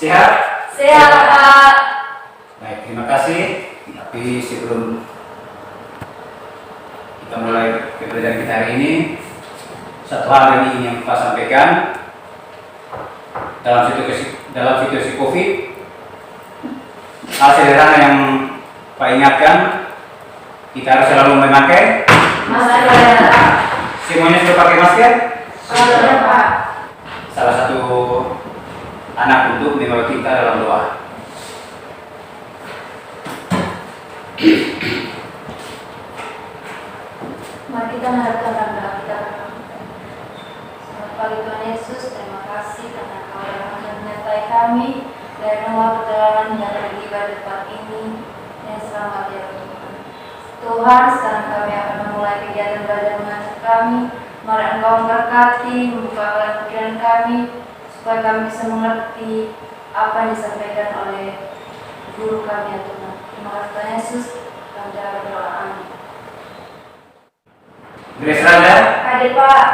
Sehat? Sehat, Pak. Baik, terima kasih. Tapi sebelum kita mulai pembelajaran kita hari ini, satu hal yang ingin Pak sampaikan. Dalam situasi COVID, hal sederhana yang Pak ingatkan, kita harus selalu memakai masker. Semuanya sudah pakai masker? Sudah, Pak. Salah satu anak untuk membawa kita dalam doa. Mari kita menghadapkan doa kita. Selamat pagi Tuhan Yesus, terima kasih karena Kau telah menyertai kami dari rumah perjalanan hingga tiba di tempat ini yang selamat ya Tuhan. Tuhan, sekarang kami akan memulai kegiatan belajar mengajar kami. Mari Engkau memberkati, membuka pikiran kami supaya kami bisa mengerti apa yang disampaikan oleh guru kami ya Tuhan. Terima kasih Tuhan Yesus, kami berdoa. Amin. Grace Randa, Hadir Pak.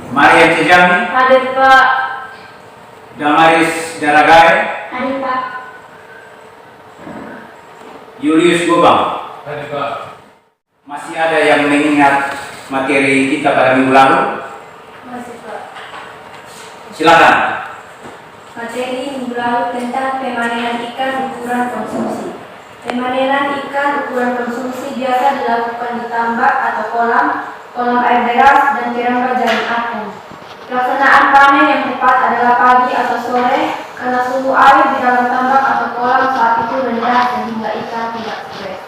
Maria Cijami, Hadir Pak. Damaris Daragai, Hadir Pak. Julius Gobang. Hadir Pak. Masih ada yang mengingat materi kita pada minggu lalu? Masih Pak. Silakan. Materi minggu lalu tentang pemanenan ikan ukuran konsumsi. Pemanenan ikan ukuran konsumsi biasa dilakukan di tambak atau kolam air deras dan keramba jaring apung. Pelaksanaan panen yang tepat adalah pagi atau sore karena suhu air di dalam tambak atau kolam saat itu rendah sehingga ikan tidak stres.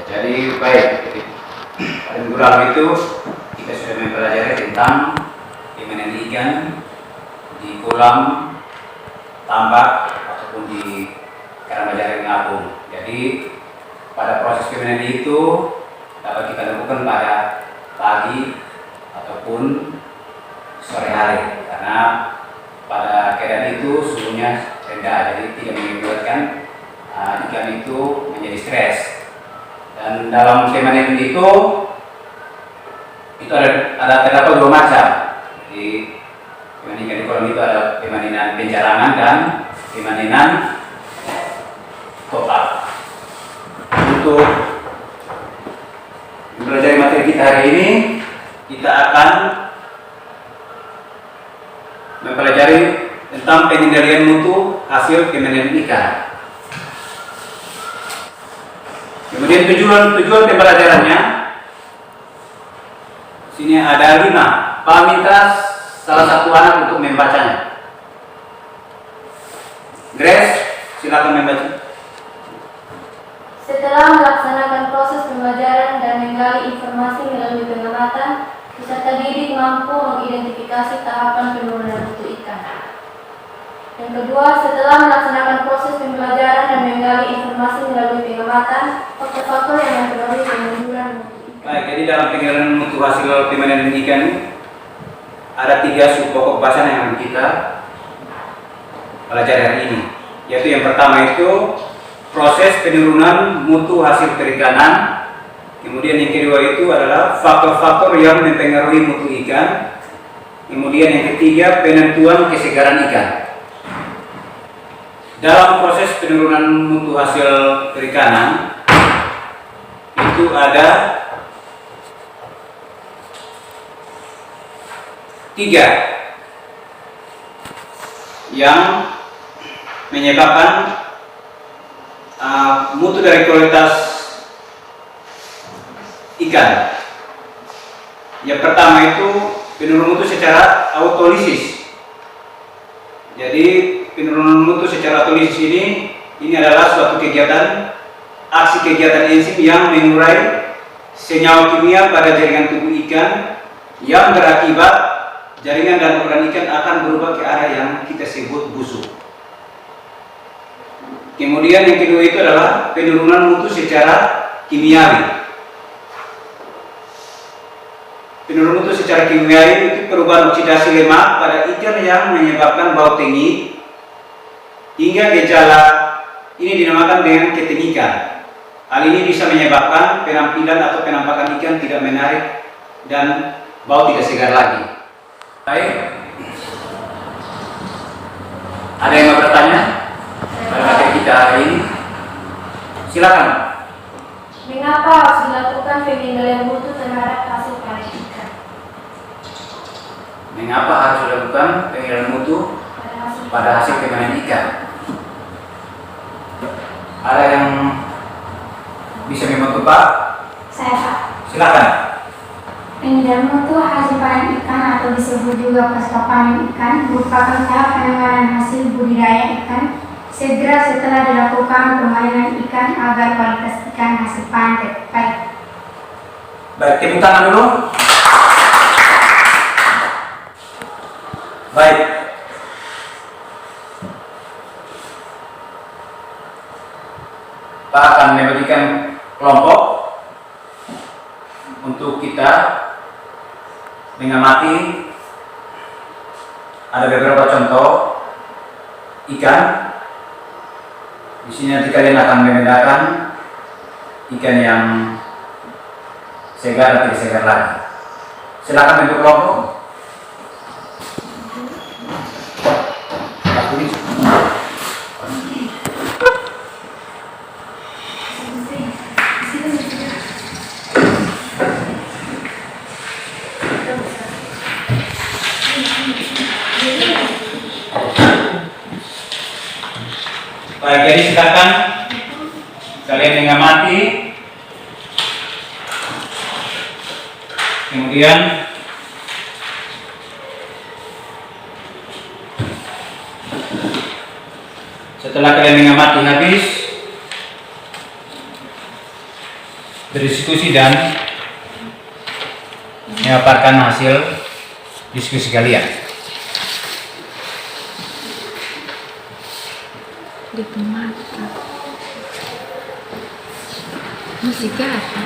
Jadi baik, pada minggu lalu itu kita sudah mempelajari tentang pemanenan ikan di kolam, tambak ataupun di keramba jaring apung. Jadi pada proses pemanenan itu dapat kita lakukan pada pagi ataupun sore hari karena pada keadaan itu suhunya rendah, jadi tidak menyebabkan ikan itu menjadi stres. Dan dalam pemanenan itu terdapat dua macam. Jadi pemanenan ikan di kolam itu ada pemanenan pencarangan dan pemanenan total. Untuk mempelajari materi kita hari ini, kita akan mempelajari tentang pengendalian mutu hasil pemanenan ikan. Kemudian tujuan pembelajarannya, sini ada 5. Pak minta salah satu anak untuk membacanya. Grace, silakan membaca. Setelah melaksanakan proses pembelajaran dan menggali informasi melalui pengamatan, peserta didik mampu mengidentifikasi tahapan penurunan mutu ikan. Yang kedua, setelah melaksanakan proses pembelajaran dan menggali informasi melalui pengamatan, faktor-faktor yang mempengaruhi penurunan mutu ikan. Baik, jadi dalam pengendalian mutu hasil pemanenan ikan ada 3 sub pokok bahasan yang kita pelajari hari ini. Yaitu yang pertama itu proses penurunan mutu hasil perikanan. Kemudian yang kedua itu adalah faktor-faktor yang mempengaruhi mutu ikan. Kemudian yang ketiga penentuan kesegaran ikan. Dalam proses penurunan mutu hasil perikanan itu ada 3 yang menyebabkan mutu dari kualitas ikan. Yang pertama itu penurunan mutu secara autolisis. Jadi penurunan mutu secara autolisis ini adalah suatu aksi kegiatan enzim yang mengurai senyawa kimia pada jaringan tubuh ikan yang berakibat jaringan dan ukuran ikan akan berubah ke arah yang kita sebut busuk. Kemudian yang kedua itu adalah penurunan mutu secara kimiawi. Penurunan mutu secara kimiawi itu perubahan oksidasi lemak pada ikan yang menyebabkan bau tinggi hingga gejala ini dinamakan dengan ketengikan. Hal ini bisa menyebabkan penampilan atau penampakan ikan tidak menarik dan bau tidak segar lagi. Baik. Ada yang mau bertanya pada materi kita hari ini? Silakan. Mengapa harus dilakukan pengendalian mutu terhadap hasil panen ikan? Mengapa harus dilakukan pengendalian mutu pada hasil panen ikan? Ada yang bisa membantu Pak? Saya Pak. Silakan. Pengendalian mutu hasil panen ikan atau disebut juga pasca panen ikan merupakan tahap penanganan hasil budidaya ikan segera setelah dilakukan permainan ikan agar kualitas ikan hasil panen tetap baik. Baik, tepuk tangan dulu. Baik. Pak akan membagikan kelompok untuk kita mengamati. Ada beberapa contoh ikan. Di sini nanti kalian akan membedakan ikan yang segar dan tidak segar lagi. Silakan bentuk kelompok. Baik, jadi silakan kalian mengamati, kemudian setelah kalian mengamati habis, berdiskusi dan memaparkan hasil diskusi kalian. Di pemata masih apa?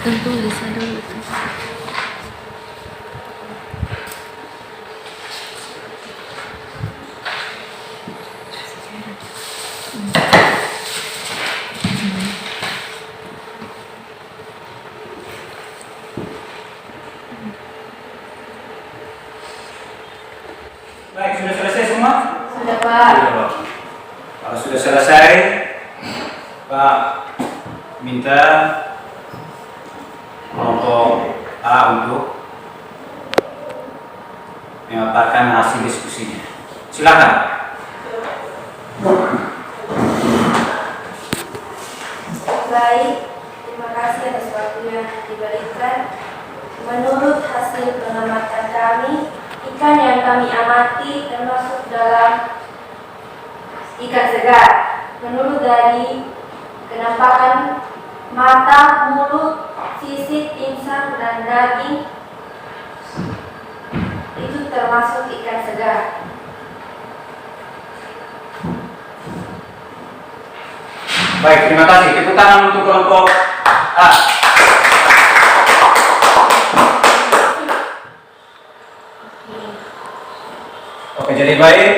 Tentu tulis dulu tuh. Baik, sudah selesai semua? Sudah Pak. Kalau sudah selesai, Pak minta kelompok A untuk memaparkan hasil diskusinya. Silakan. Baik, terima kasih atas waktu yang diberikan. Menurut hasil pengamatan kami, ikan yang kami amati termasuk dalam ikan segar. Menurut dari kenampakan mata, mulut, sisik, insang, dan daging, itu termasuk ikan segar. Baik, terima kasih. Tepuk tangan untuk kelompok A. Oke, jadi baik.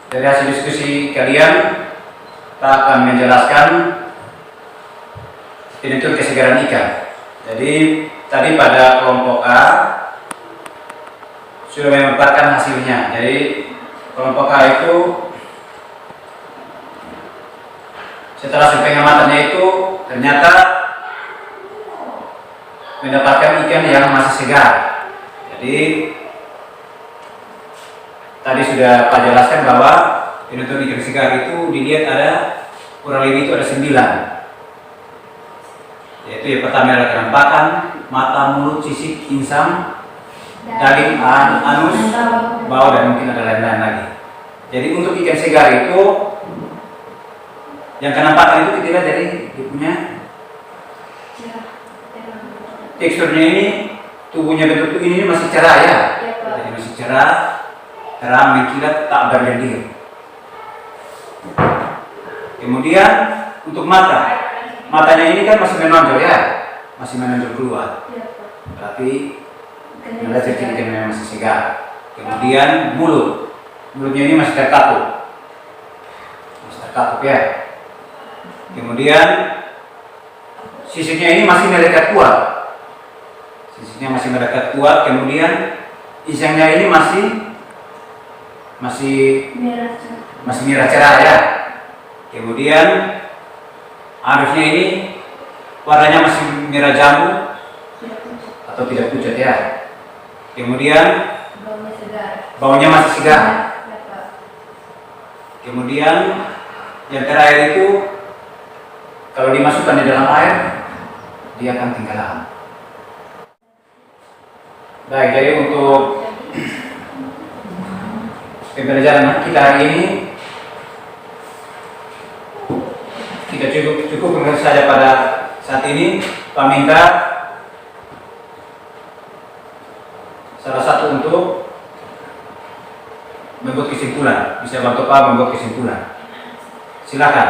Dari hasil diskusi kalian, kita akan menjelaskan penentu kesegaran ikan. Jadi tadi pada kelompok A sudah memaparkan hasilnya. Jadi kelompok A itu setelah pengamatannya itu ternyata mendapatkan ikan yang masih segar. Jadi tadi sudah Pak jelaskan bahwa penutur ikan segar itu dilihat ada kurang lebih itu ada 9. Yaitu yang pertama adalah kenampakan, mata, mulut, sisik, insang, daging, anus, bau, dan mungkin ada lain-lain lagi. Jadi untuk ikan segar itu yang kenampakan itu kita lihat dari dia punya teksturnya ini, tubuhnya bentuk ini masih cerah ya. Jadi masih cerah, terang, mengkilat, tak berlendir. Kemudian untuk mata, matanya ini kan masih menonjol ya, masih menonjol keluar. Berarti ada ciri-ciri yang masih segar. Kemudian mulutnya ini masih terkatup, ya. Kemudian sisiknya ini masih melekat kuat. Kemudian insangnya ini masih masih Merah. merah cerah ya. Kemudian harusnya ini warnanya masih merah jambu atau tidak pucat ya. Kemudian Baunya segar. baunya masih segar. Ya, Pak. Kemudian yang terakhir itu kalau dimasukkan di dalam air dia akan tenggelam. Baik, jadi untuk pembelajaran kita hari ini kita cukup saja pada saat ini. Pak minta salah satu untuk membuat kesimpulan, bisa bantu Pak membuat kesimpulan. Silakan.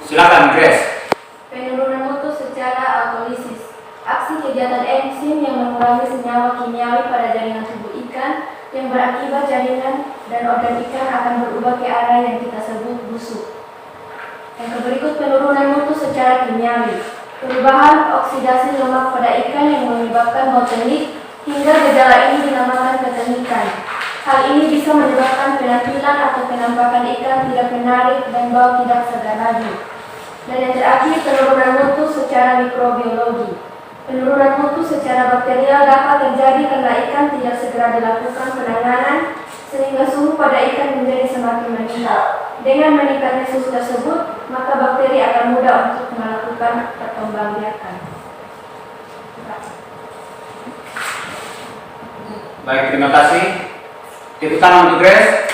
Silakan, Grace. Penurunan mutu secara autolisis. Aksi kegiatan enzim yang mengurangi senyawa kimiawi pada jaringan tubuh ikan yang berakibat jaringan dan organ ikan akan berubah ke arah yang kita sebut busuk. Yang berikut penurunan mutu secara kimiawi. Perubahan oksidasi lemak pada ikan yang menyebabkan bau tenik hingga gejala ini dinamakan ketenikan. Hal ini bisa menyebabkan penampilan atau penampakan ikan tidak menarik dan bau tidak segar lagi. Dan yang terakhir, penurunan mutu secara mikrobiologi. Penurunan mutu secara bakterial dapat terjadi karena ikan tidak segera dilakukan penanganan sehingga suhu pada ikan menjadi semakin meningkat. Dengan meningkatnya suhu tersebut, maka bakteri akan mudah untuk melakukan perkembangbiakan. Baik, terima kasih. Tepuk tangan untuk Grace.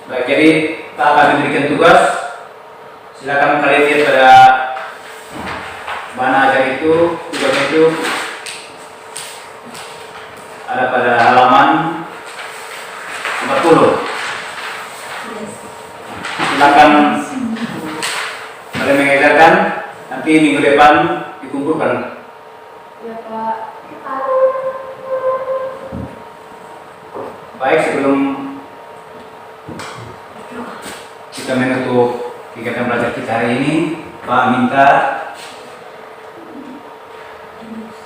Baik, jadi kita akan memberikan tugas. Silakan kalian lihat pada mana aja itu, tugas itu ada pada halaman 40. Silakan kalian mengejarkan, nanti minggu depan dikumpulkan. Ya, Pak. Baik, sebelum kita menutup kegiatan belajar kita hari ini, Pak minta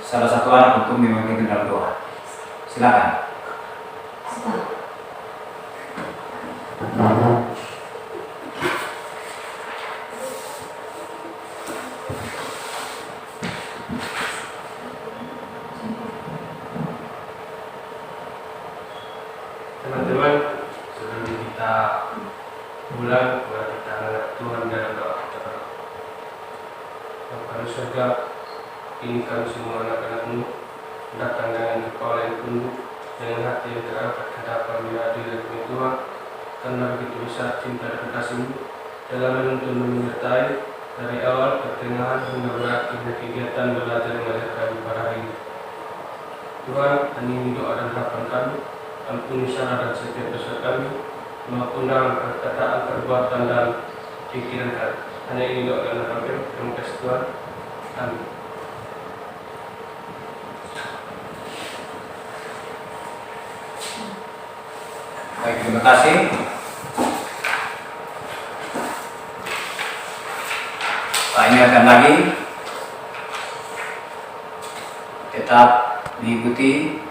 salah satu anak untuk memimpin dalam doa. Silakan. Teman-teman, sebelum kita mulai, mari kita menghadap Tuhan dalam doa kita berdoa. Bapa di surga, ini kami semua anak-anak-Mu datang dengan kepala yang tunduk, dengan hati yang terangkat ke hadapan yang adil dan penuh Tuhan, karena begitu besar cinta dan kasih-Mu dalam menuntun dan menyertai dari awal, pertengahan hingga berakhirnya kegiatan belajar mengajar kami pada hari ini. Tuhan, ini doa dan harapan kami. Ampuni salah dan setiap dosa kami, maupun dalam perkataan, perbuatan, dan pikiran kami. Hanya ini doa dan harapan. Terima kasih Tuhan. Amin. Baik, terima kasih. Pak ingatkan lagi, tetap mengikuti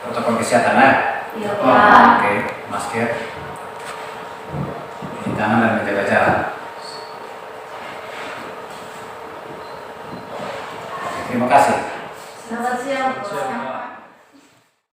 protokol kesehatan ya. Ya, Pak. Oke, masker, cuci tangan dan menjaga jarak. Terima kasih.